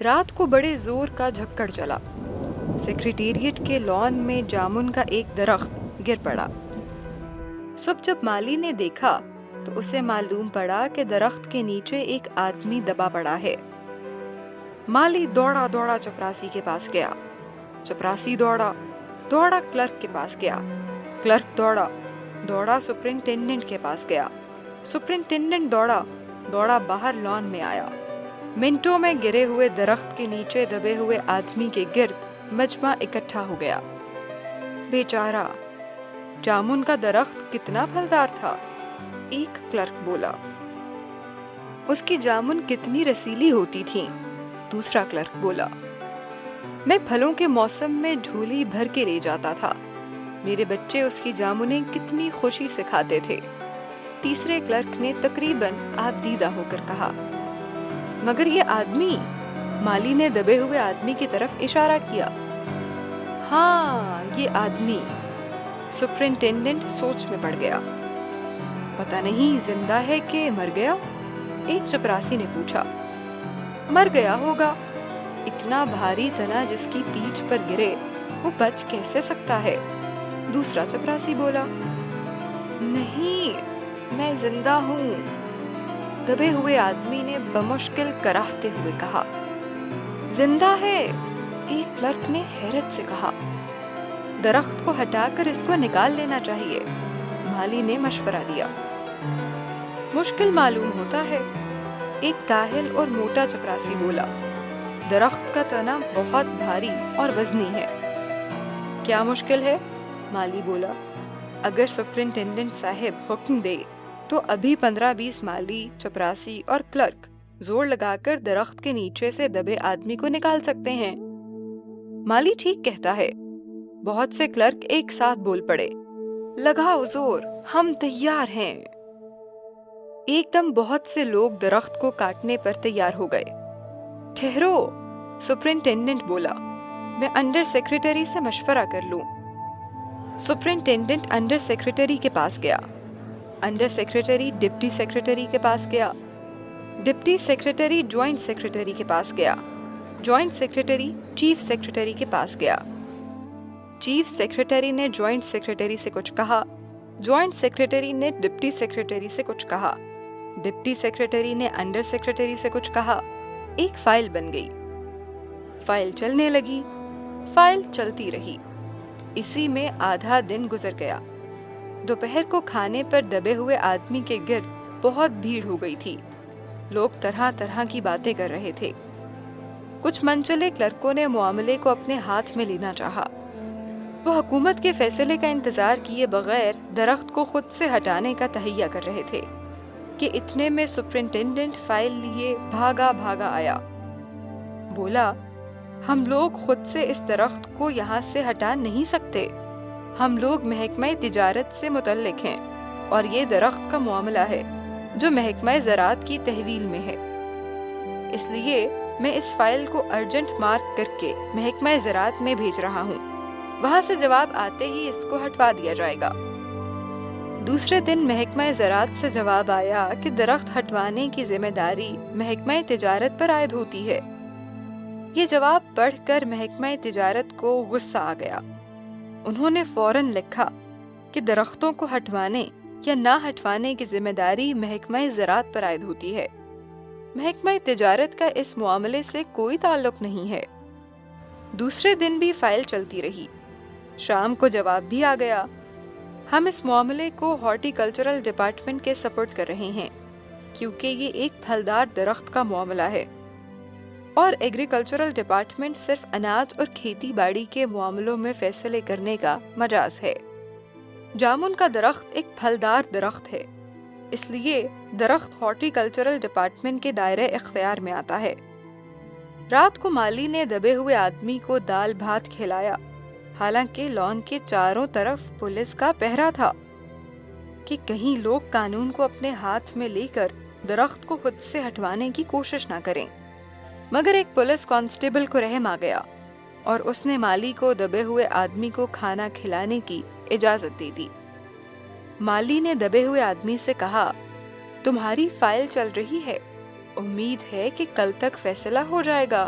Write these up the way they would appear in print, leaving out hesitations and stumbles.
رات کو بڑے زور کا جھکڑ چلا۔ سیکریٹریٹ کے لان میں جامن کا ایک درخت گر پڑا۔ صبح جب مالی نے دیکھا تو اسے معلوم پڑا کہ درخت کے نیچے ایک آدمی دبا پڑا ہے۔ مالی دوڑا دوڑا چپراسی کے پاس گیا۔ چپراسی دوڑا دوڑا کلرک کے پاس گیا۔ کلرک دوڑا دوڑا سپرنٹینڈنٹ کے پاس گیا۔ سپرنٹینڈنٹ دوڑا دوڑا باہر لان میں آیا۔ منٹوں میں گرے ہوئے درخت کے نیچے دبے ہوئے آدمی کے گرد مجمع اکٹھا ہو گیا۔ بیچارہ، جامن کا درخت کتنا پھلدار تھا، ایک کلرک بولا۔ اس کی جامن کتنی رسیلی ہوتی تھیں، دوسرا کلرک بولا۔ میں پھلوں کے موسم میں جھولی بھر کے لے جاتا تھا، میرے بچے اس کی جامنیں کتنی خوشی سے کھاتے تھے، تیسرے کلرک نے تقریباً آبدیدہ ہو کر کہا۔ مگر یہ آدمی، مالی نے دبے ہوئے آدمی کی طرف اشارہ کیا۔ ہاں، یہ آدمی، سپرنٹینڈنٹ سوچ میں پڑ گیا۔ پتہ نہیں زندہ ہے کہ مر گیا؟ ایک چپراسی نے پوچھا۔ مر گیا ہوگا، اتنا بھاری تنا جس کی پیٹھ پر گرے وہ بچ کیسے سکتا ہے؟ دوسرا چپراسی بولا۔ نہیں، میں زندہ ہوں، دبے ہوئے آدمی نے بمشکل کراہتے ہوئے کہا۔ زندہ ہے، ایک کلرک نے حیرت سے کہا۔ درخت کو ہٹا کر اس کو نکال لینا چاہیے، مالی نے مشورہ دیا۔ مشکل معلوم ہوتا ہے، ایک کاہل اور موٹا چپراسی بولا۔ درخت کا تنا بہت بھاری اور وزنی ہے۔ کیا مشکل ہے؟ مالی بولا۔ اگر سپرنٹینڈنٹ صاحب حکم دے تو ابھی 15-20 مالی، چپراسی اور کلرک زور لگا کر درخت کے نیچے سے دبے آدمی کو نکال سکتے ہیں۔ مالی ٹھیک کہتا ہے۔ بہت سے کلرک ایک ساتھ بول پڑے۔ لگاؤ زور، ہم تیار ہیں۔ ایک دم بہت سے لوگ درخت کو کاٹنے پر تیار ہو گئے۔ ٹھہرو، سپرنٹینڈنٹ بولا، میں انڈر سیکریٹری سے مشورہ کر لوں۔ سپرنٹینڈنٹ انڈر سیکریٹری کے پاس گیا۔ انڈر سیکریٹری ڈپٹی سیکریٹری کے پاس گیا۔ ڈپٹی سیکریٹری جوائنٹ سیکریٹری کے پاس گیا۔ جوائنٹ سیکریٹری چیف سیکریٹری کے پاس گیا۔ چیف سیکریٹری نے جوائنٹ سیکریٹری سے کچھ کہا۔ جوائنٹ سیکریٹری نے ڈپٹی سیکریٹری سے کچھ کہا۔ ڈپٹی سیکریٹری نے انڈر سیکریٹری سے کچھ کہا۔ ایک فائل بن گئی۔ فائل چلنے لگی، فائل چلتی رہی۔ اسی میں آدھا دن گزر گیا۔ دوپہر کو کھانے پر دبے ہوئے آدمی کے گرد بہت بھیڑ ہو گئی تھی۔ لوگ طرح طرح کی باتیں کر رہے تھے۔ کچھ منچلے کلرکوں نے معاملے کو اپنے ہاتھ میں لینا چاہا۔ وہ حکومت کے فیصلے کا انتظار کیے بغیر درخت کو خود سے ہٹانے کا تہیہ کر رہے تھے کہ اتنے میں سپرنٹینڈنٹ فائل لیے بھاگا بھاگا آیا۔ بولا، ہم لوگ خود سے اس درخت کو یہاں سے ہٹا نہیں سکتے، ہم لوگ محکمہ تجارت سے متعلق ہیں اور یہ درخت کا معاملہ ہے جو محکمہ زراعت کی تحویل میں ہے، اس لیے میں اس فائل کو ارجنٹ مارک کر کے محکمہ زراعت میں بھیج رہا ہوں، وہاں سے جواب آتے ہی اس کو ہٹوا دیا جائے گا۔ دوسرے دن محکمہ زراعت سے جواب آیا کہ درخت ہٹوانے کی ذمہ داری محکمہ تجارت پر عائد ہوتی ہے۔ یہ جواب پڑھ کر محکمہ تجارت کو غصہ آ گیا۔ انہوں نے فوراً لکھا کہ درختوں کو ہٹوانے یا نہ ہٹوانے کی ذمہ داری محکمہ زراعت پر عائد ہوتی ہے، محکمہ تجارت کا اس معاملے سے کوئی تعلق نہیں ہے۔ دوسرے دن بھی فائل چلتی رہی۔ شام کو جواب بھی آ گیا، ہم اس معاملے کو ہارٹی کلچرل ڈپارٹمنٹ کے سپورٹ کر رہے ہیں کیونکہ یہ ایک پھلدار درخت کا معاملہ ہے اور ایگریکلچرل ڈپارٹمنٹ صرف اناج اور کھیتی باڑی کے معاملوں میں فیصلے کرنے کا مجاز ہے۔ جامن کا درخت ایک پھلدار درخت ہے، اس لیے درخت ہارٹی کلچرل ڈپارٹمنٹ کے دائرۂ اختیار میں آتا ہے۔ رات کو مالی نے دبے ہوئے آدمی کو دال بھات کھلایا، حالانکہ لان کے چاروں طرف پولیس کا پہرا تھا کہ کہیں لوگ قانون کو اپنے ہاتھ میں لے کر درخت کو خود سے ہٹوانے کی کوشش نہ کریں۔ مگر ایک پولیس کانسٹیبل کو رحم آ گیا اور اس نے مالی کو دبے ہوئے آدمی کو کھانا کھلانے کی اجازت دے دی۔ مالی نے دبے ہوئے آدمی سے کہا، تمہاری فائل چل رہی ہے، امید ہے کہ کل تک فیصلہ ہو جائے گا۔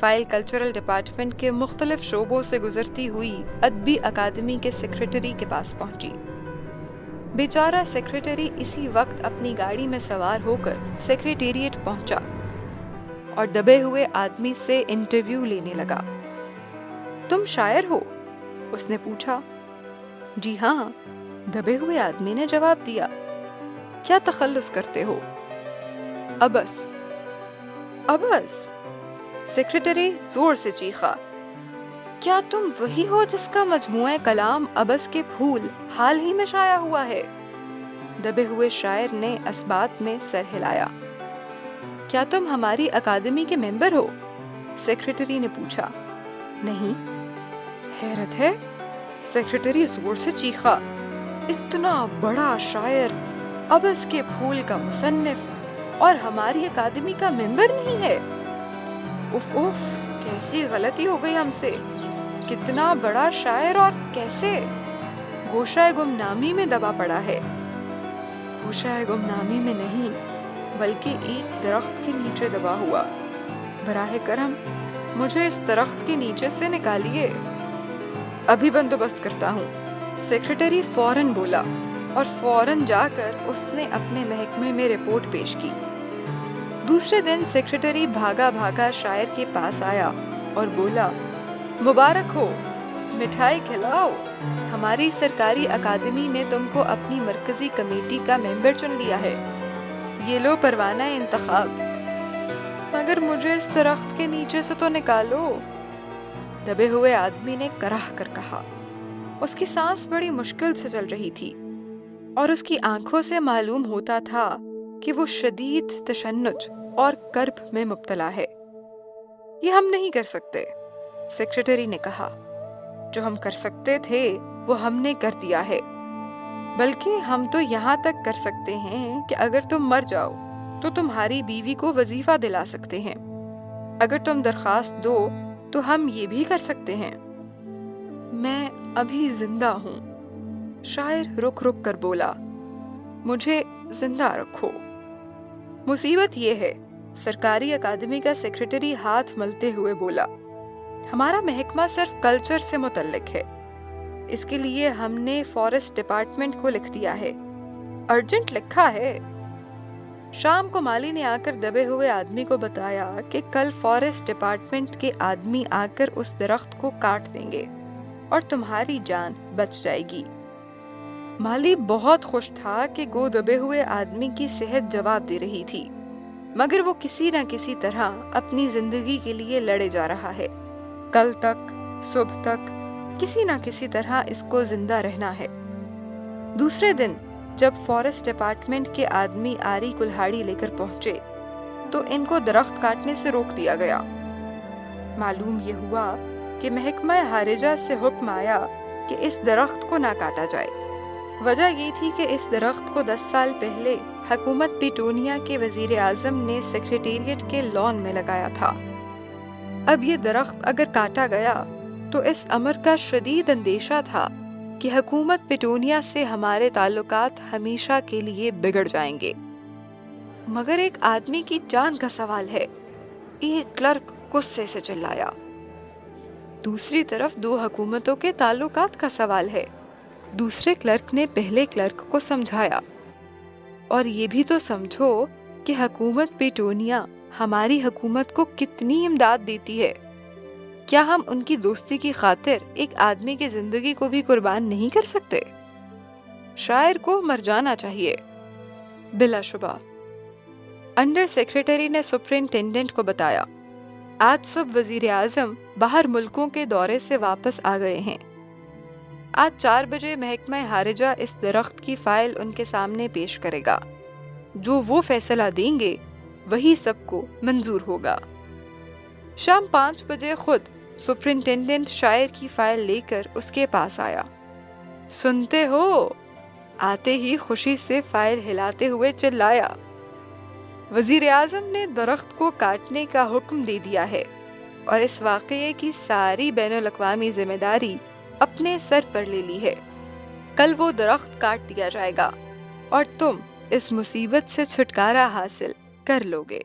فائل کلچرل ڈپارٹمنٹ کے مختلف شعبوں سے گزرتی ہوئی ادبی اکادمی کے سیکریٹری کے پاس پہنچی۔ بیچارہ سیکریٹری اسی وقت اپنی گاڑی میں سوار ہو کر سیکریٹریٹ پہنچا اور دبے ہوئے آدمی سے انٹرویو لینے لگا۔ تم شاعر ہو؟ اس نے پوچھا۔ جی ہاں، دبے ہوئے آدمی نے جواب دیا۔ کیا تخلص کرتے ہو؟ ابس۔ ابس؟ سیکریٹری زور سے چیخا۔ کیا تم وہی ہو جس کا مجموعہ کلام ابس کے پھول حال ہی میں شائع ہوا ہے؟ دبے ہوئے شاعر نے اثبات میں سر ہلایا۔ کیا تم ہماری اکادمی کے ممبر ہو؟ سیکریٹری نے پوچھا۔ نہیں۔ حیرت ہے، سیکریٹری زور سے چیخا۔ اتنا بڑا شاعر، ابس کے پھول کا مصنف، اور ہماری اکادمی کا ممبر نہیں ہے؟ اف اف، کیسی غلطی ہو گئی ہم سے۔ کتنا بڑا شاعر اور کیسے؟ گوشہ گمنامی میں دبا پڑا ہے۔ گوشہ گمنامی میں نہیں، بلکہ ایک درخت کے نیچے دبا ہوا۔ براہ کرم مجھے اس درخت کے نیچے سے نکالیے۔ ابھی بندوبست کرتا ہوں، سیکریٹری فوراً بولا، اور فوراً جا کر اس نے اپنے محکمے میں رپورٹ پیش کی۔ دوسرے دن سیکریٹری بھاگا بھاگا شاعر کے پاس آیا اور بولا، مبارک ہو، مٹھائی کھلاؤ، ہماری سرکاری اکادمی نے تم کو اپنی مرکزی کمیٹی کا ممبر چن لیا ہے۔ یہ لو پروانہ انتخاب۔ مگر مجھے اس درخت کے نیچے سے تو نکالو، دبے ہوئے آدمی نے کراہ کر کہا۔ اس کی سانس بڑی مشکل سے چل رہی تھی اور اس کی آنکھوں سے معلوم ہوتا تھا کہ وہ شدید تشنج اور کرب میں مبتلا ہے۔ یہ ہم نہیں کر سکتے، سیکریٹری نے کہا۔ جو ہم کر سکتے تھے وہ ہم نے کر دیا ہے، بلکہ ہم تو یہاں تک کر سکتے ہیں کہ اگر تم مر جاؤ تو تمہاری بیوی کو وظیفہ دلا سکتے ہیں۔ اگر تم درخواست دو تو ہم یہ بھی کر سکتے ہیں۔ میں ابھی زندہ ہوں، شاعر رک رک کر بولا، مجھے زندہ رکھو۔ مصیبت یہ ہے، سرکاری اکادمی کا سیکریٹری ہاتھ ملتے ہوئے بولا، ہمارا محکمہ صرف کلچر سے متعلق ہے، اس کے لیے ہم نے فارسٹ ڈپارٹمنٹ کو لکھ دیا ہے، ارجنٹ لکھا ہے۔ شام کو مالی نے آ کر دبے ہوئے آدمی کو بتایا کہ کل فارسٹ ڈپارٹمنٹ کے آدمی آ کر اس درخت کو کاٹ دیں گے اور تمہاری جان بچ جائے گی۔ مالی بہت خوش تھا کہ گو دبے ہوئے آدمی کی صحت جواب دے رہی تھی، مگر وہ کسی نہ کسی طرح اپنی زندگی کے لیے لڑے جا رہا ہے۔ کل تک، صبح تک، کسی نہ کسی طرح اس کو زندہ رہنا ہے۔ دوسرے دن جب فارسٹ ڈپارٹمنٹ کے آدمی آری کلہاڑی لے کر پہنچے تو ان کو درخت کاٹنے سے روک دیا گیا۔ معلوم یہ ہوا کہ محکمہ خارجہ سے حکم آیا کہ اس درخت کو نہ کاٹا جائے۔ وجہ یہ تھی کہ اس درخت کو 10 سال پہلے حکومت پیٹونیا کے وزیر اعظم نے سیکریٹریٹ کے لان میں لگایا تھا۔ اب یہ درخت اگر کاٹا گیا تو اس امر کا شدید اندیشہ تھا کہ حکومت پیٹونیا سے ہمارے تعلقات ہمیشہ کے لیے بگڑ جائیں گے۔ مگر ایک آدمی کی جان کا سوال ہے، ایک کلرک غصے سے چلایا۔ دوسری طرف 2 حکومتوں کے تعلقات کا سوال ہے۔ دوسرے کلرک نے پہلے کلرک کو سمجھایا، اور یہ بھی تو سمجھو کہ حکومت پیٹونیا ہماری حکومت کو کتنی امداد دیتی ہے۔ کیا ہم ان کی دوستی کی خاطر ایک آدمی کی زندگی کو بھی قربان نہیں کر سکتے؟ شاعر کو مر جانا چاہیے۔ بلا شبہ، انڈر سیکریٹری نے سپرنٹینڈنٹ کو بتایا، آج صبح وزیر اعظم باہر ملکوں کے دورے سے واپس آ گئے ہیں۔ آج 4 بجے محکمہ خارجہ اس درخت کی فائل ان کے سامنے پیش کرے گا۔ جو وہ فیصلہ دیں گے وہی سب کو منظور ہوگا۔ شام 5 بجے خود سپرنٹینڈنٹ شاعر کی فائل لے کر اس کے پاس آیا۔ سنتے ہو؟ آتے ہی خوشی سے فائل ہلاتے ہوئے چلایا، وزیر اعظم نے درخت کو کاٹنے کا حکم دے دیا ہے اور اس واقعے کی ساری بین الاقوامی ذمہ داری اپنے سر پر لے لی ہے۔ کل وہ درخت کاٹ دیا جائے گا اور تم اس مصیبت سے چھٹکارا حاصل کر لوگے۔